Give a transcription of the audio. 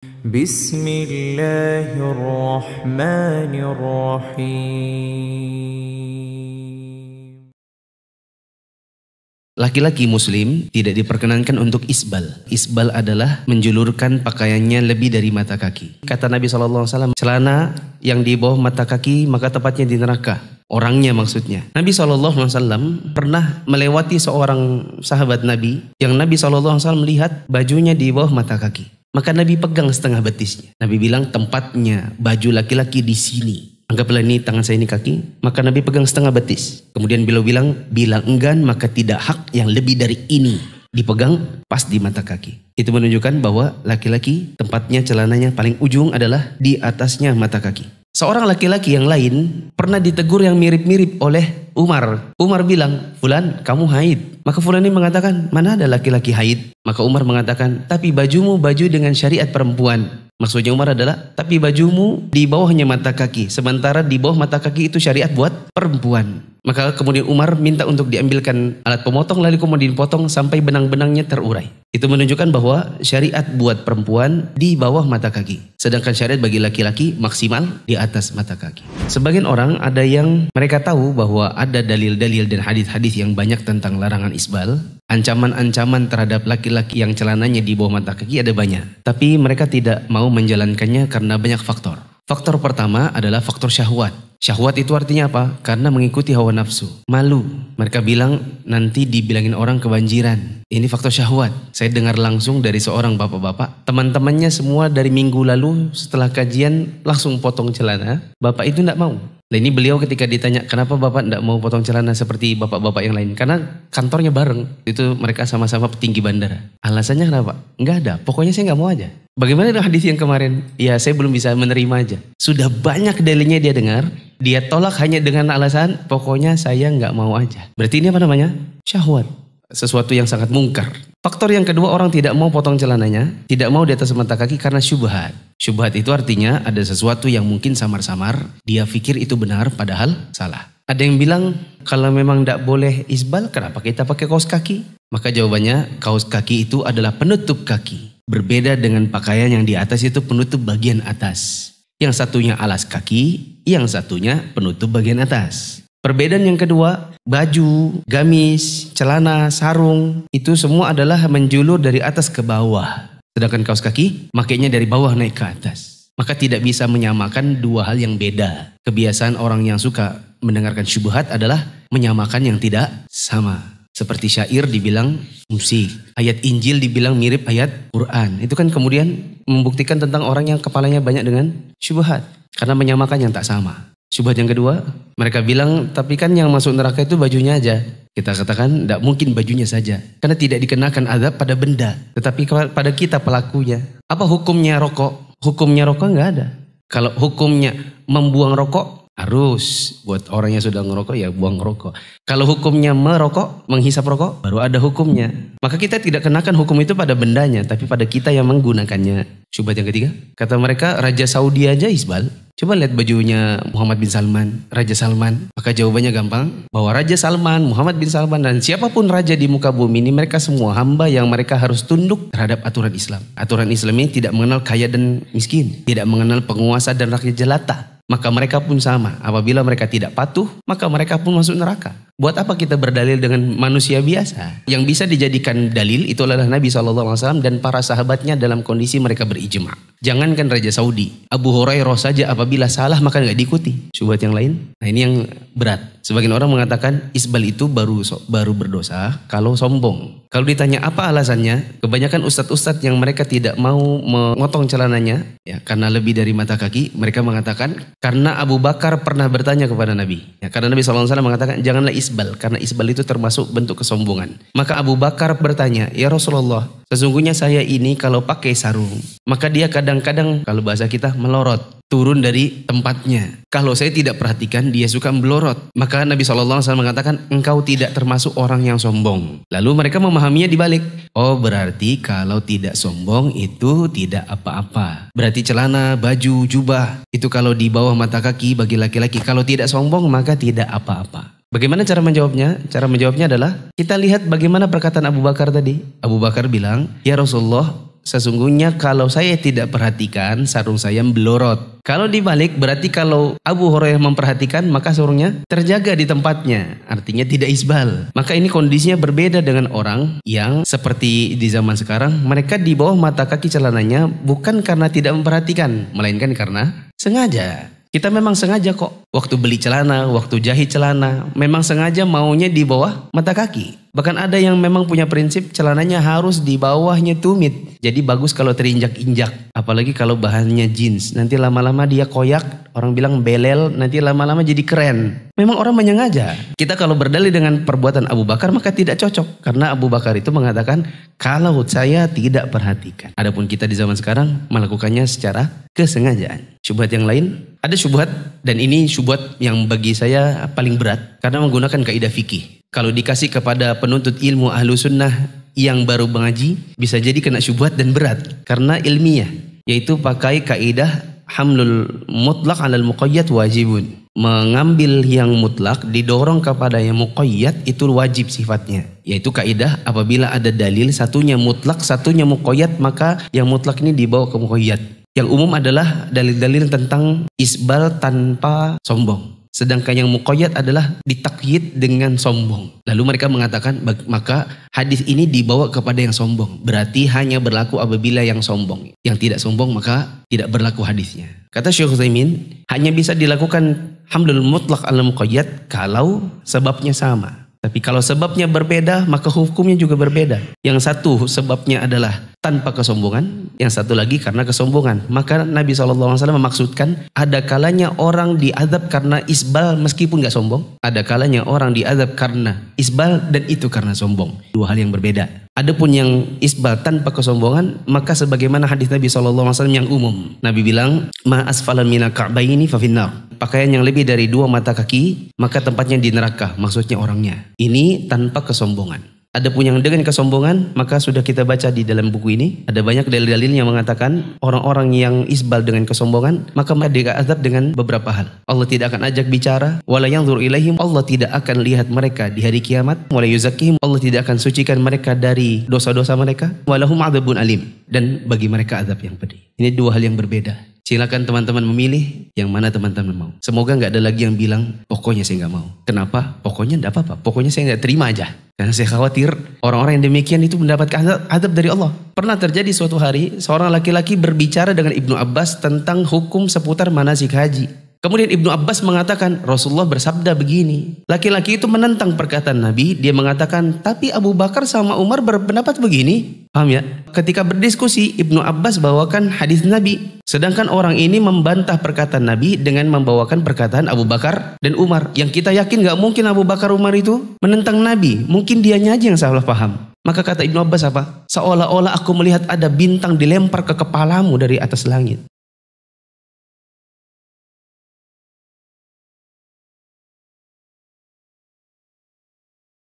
Bismillahirrahmanirrahim. Laki-laki muslim tidak diperkenankan untuk isbal. Isbal adalah menjulurkan pakaiannya lebih dari mata kaki. Kata Nabi SAW, celana yang di bawah mata kaki maka tepatnya di neraka. Orangnya maksudnya. Nabi SAW pernah melewati seorang sahabat Nabi yang Nabi SAW melihat bajunya di bawah mata kaki. Maka Nabi pegang setengah betisnya. Nabi bilang tempatnya baju laki-laki di sini. Anggaplah ini tangan saya, ini kaki. Maka Nabi pegang setengah betis. Kemudian beliau bilang, bila enggan maka tidak hak yang lebih dari ini dipegang pas di mata kaki. Itu menunjukkan bahwa laki-laki tempatnya celananya paling ujung adalah di atasnya mata kaki. Seorang laki-laki yang lain pernah ditegur yang mirip-mirip oleh Umar. Umar bilang, Fulan kamu haid. Maka Fulan ini mengatakan, mana ada laki-laki haid? Maka Umar mengatakan, tapi bajumu baju dengan syariat perempuan. Maksudnya Umar adalah, tapi bajumu di bawahnya mata kaki. Sementara di bawah mata kaki itu syariat buat perempuan. Maka kemudian Umar minta untuk diambilkan alat pemotong, lalu kemudian dipotong sampai benang-benangnya terurai. Itu menunjukkan bahwa syariat buat perempuan di bawah mata kaki. Sedangkan syariat bagi laki-laki maksimal di atas mata kaki. Sebagian orang ada yang mereka tahu bahwa ada dalil-dalil dan hadis-hadis yang banyak tentang larangan isbal. Ancaman-ancaman terhadap laki-laki yang celananya di bawah mata kaki ada banyak. Tapi mereka tidak mau menjalankannya karena banyak faktor. Faktor pertama adalah faktor syahwat. Syahwat itu artinya apa? Karena mengikuti hawa nafsu. Malu. Mereka bilang nanti dibilangin orang kebanjiran. Ini faktor syahwat. Saya dengar langsung dari seorang bapak-bapak. Teman-temannya semua dari minggu lalu setelah kajian langsung potong celana. Bapak itu tidak mau. Nah ini beliau ketika ditanya kenapa bapak tidak mau potong celana seperti bapak-bapak yang lain. Karena kantornya bareng. Itu mereka sama-sama petinggi bandara. Alasannya kenapa? Enggak ada. Pokoknya saya nggak mau aja. Bagaimana dengan hadis yang kemarin? Ya saya belum bisa menerima aja. Sudah banyak dalilnya dia dengar. Dia tolak hanya dengan alasan pokoknya saya nggak mau aja. Berarti ini apa namanya? Syahwat. Sesuatu yang sangat mungkar. Faktor yang kedua, orang tidak mau potong celananya, tidak mau di atas mata kaki karena syubhat. Syubhat itu artinya ada sesuatu yang mungkin samar-samar, dia pikir itu benar padahal salah. Ada yang bilang kalau memang tidak boleh isbal, kenapa kita pakai kaos kaki? Maka jawabannya kaos kaki itu adalah penutup kaki. Berbeda dengan pakaian yang di atas itu penutup bagian atas. Yang satunya alas kaki, yang satunya penutup bagian atas. Perbedaan yang kedua, baju, gamis, celana, sarung, itu semua adalah menjulur dari atas ke bawah. Sedangkan kaos kaki, makainya dari bawah naik ke atas. Maka tidak bisa menyamakan dua hal yang beda. Kebiasaan orang yang suka mendengarkan syubhat adalah menyamakan yang tidak sama. Seperti syair dibilang musik, ayat Injil dibilang mirip ayat Quran. Itu kan kemudian membuktikan tentang orang yang kepalanya banyak dengan syubhat. Karena menyamakan yang tak sama. Syubhat yang kedua, mereka bilang tapi kan yang masuk neraka itu bajunya aja. Kita katakan tidak mungkin bajunya saja. Karena tidak dikenakan azab pada benda. Tetapi pada kita pelakunya. Apa hukumnya rokok? Hukumnya rokok nggak ada. Kalau hukumnya membuang rokok, harus buat orang yang sudah ngerokok ya buang rokok. Kalau hukumnya merokok, menghisap rokok, baru ada hukumnya. Maka kita tidak kenakan hukum itu pada bendanya, tapi pada kita yang menggunakannya. Syubhat yang ketiga, kata mereka Raja Saudi aja isbal. Coba lihat bajunya Muhammad bin Salman, Raja Salman. Maka jawabannya gampang, bahwa Raja Salman, Muhammad bin Salman, dan siapapun raja di muka bumi ini, mereka semua hamba yang mereka harus tunduk terhadap aturan Islam. Aturan Islam ini tidak mengenal kaya dan miskin, tidak mengenal penguasa dan rakyat jelata. Maka mereka pun sama. Apabila mereka tidak patuh, maka mereka pun masuk neraka. Buat apa kita berdalil dengan manusia biasa? Yang bisa dijadikan dalil itu adalah Nabi SAW dan para sahabatnya dalam kondisi mereka berijma. Jangankan Raja Saudi, Abu Hurairah saja apabila salah maka nggak diikuti. Syubhat yang lain, nah ini yang berat. Sebagian orang mengatakan isbal itu baru berdosa kalau sombong. Kalau ditanya apa alasannya, kebanyakan ustadz-ustadz yang mereka tidak mau memotong celananya, ya karena lebih dari mata kaki, mereka mengatakan karena Abu Bakar pernah bertanya kepada Nabi. Ya, karena Nabi SAW mengatakan janganlah isbal, karena isbal itu termasuk bentuk kesombongan. Maka Abu Bakar bertanya, ya Rasulullah, sesungguhnya saya ini kalau pakai sarung, maka dia kadang-kadang kalau bahasa kita melorot. Turun dari tempatnya. Kalau saya tidak perhatikan dia suka melorot. Maka Nabi SAW mengatakan engkau tidak termasuk orang yang sombong. Lalu mereka memahaminya dibalik. Oh berarti kalau tidak sombong itu tidak apa-apa. Berarti celana, baju, jubah itu kalau di bawah mata kaki bagi laki-laki. Kalau tidak sombong maka tidak apa-apa. Bagaimana cara menjawabnya? Cara menjawabnya adalah kita lihat bagaimana perkataan Abu Bakar tadi. Abu Bakar bilang, ya Rasulullah, sesungguhnya kalau saya tidak perhatikan sarung saya melorot. Kalau dibalik berarti kalau Abu Hurairah memperhatikan maka sarungnya terjaga di tempatnya. Artinya tidak isbal. Maka ini kondisinya berbeda dengan orang yang seperti di zaman sekarang. Mereka di bawah mata kaki celananya bukan karena tidak memperhatikan, melainkan karena sengaja. Kita memang sengaja kok. Waktu beli celana, waktu jahit celana, memang sengaja maunya di bawah mata kaki. Bahkan ada yang memang punya prinsip celananya harus di bawahnya tumit. Jadi bagus kalau terinjak-injak. Apalagi kalau bahannya jeans. Nanti lama-lama dia koyak, orang bilang belel, nanti lama-lama jadi keren. Memang orang menyengaja. Kita kalau berdalil dengan perbuatan Abu Bakar maka tidak cocok. Karena Abu Bakar itu mengatakan kalau saya tidak perhatikan. Adapun kita di zaman sekarang melakukannya secara kesengajaan. Syubhat yang lain, ada syubhat dan ini syubhat yang bagi saya paling berat karena menggunakan kaidah fikih. Kalau dikasih kepada penuntut ilmu ahlu sunnah yang baru mengaji bisa jadi kena syubhat dan berat karena ilmiah, yaitu pakai kaidah hamlul mutlaq alal muqayyad wajibun. Mengambil yang mutlak didorong kepada yang muqayyad itu wajib sifatnya, yaitu kaidah apabila ada dalil satunya mutlak satunya muqayyad maka yang mutlak ini dibawa ke muqayyad. Yang umum adalah dalil-dalil tentang isbal tanpa sombong. Sedangkan yang muqayyad adalah ditakyid dengan sombong. Lalu mereka mengatakan maka hadis ini dibawa kepada yang sombong. Berarti hanya berlaku apabila yang sombong. Yang tidak sombong maka tidak berlaku hadisnya. Kata Syekh Utsaimin, hanya bisa dilakukan hamlul mutlaq al muqayyad kalau sebabnya sama. Tapi kalau sebabnya berbeda maka hukumnya juga berbeda. Yang satu sebabnya adalah tanpa kesombongan, yang satu lagi karena kesombongan. Maka Nabi SAW memaksudkan ada kalanya orang diazab karena isbal meskipun gak sombong. Ada kalanya orang diazab karena isbal dan itu karena sombong. Dua hal yang berbeda. Adapun yang isbal tanpa kesombongan maka sebagaimana hadis Nabi SAW yang umum. Nabi bilang ma asfalan mina ka'baini fa finnar. Pakaian yang lebih dari 2 mata kaki maka tempatnya di neraka, maksudnya orangnya. Ini tanpa kesombongan. Adapun yang dengan kesombongan maka sudah kita baca di dalam buku ini ada banyak dalil-dalil yang mengatakan orang-orang yang isbal dengan kesombongan maka mereka diazab dengan beberapa hal. Allah tidak akan ajak bicara, wala yanzur ilaihim, Allah tidak akan lihat mereka di hari kiamat, wala yuzakkihim, Allah tidak akan sucikan mereka dari dosa-dosa mereka, walahum adzabun alim, dan bagi mereka azab yang pedih. Ini dua hal yang berbeda. Silakan teman-teman memilih yang mana teman-teman mau. Semoga nggak ada lagi yang bilang pokoknya saya nggak mau. Kenapa? Pokoknya nggak apa-apa. Pokoknya saya nggak terima aja. Karena saya khawatir orang-orang yang demikian itu mendapatkan azab dari Allah. Pernah terjadi suatu hari seorang laki-laki berbicara dengan Ibnu Abbas tentang hukum seputar manasik haji. Kemudian Ibnu Abbas mengatakan Rasulullah bersabda begini. Laki-laki itu menentang perkataan Nabi. Dia mengatakan tapi Abu Bakar sama Umar berpendapat begini. Paham ya? Ketika berdiskusi Ibnu Abbas bawakan hadis Nabi. Sedangkan orang ini membantah perkataan Nabi dengan membawakan perkataan Abu Bakar dan Umar. Yang kita yakin gak mungkin Abu Bakar Umar itu menentang Nabi. Mungkin dianya aja yang salah paham. Maka kata Ibnu Abbas apa? Seolah-olah aku melihat ada bintang dilempar ke kepalamu dari atas langit.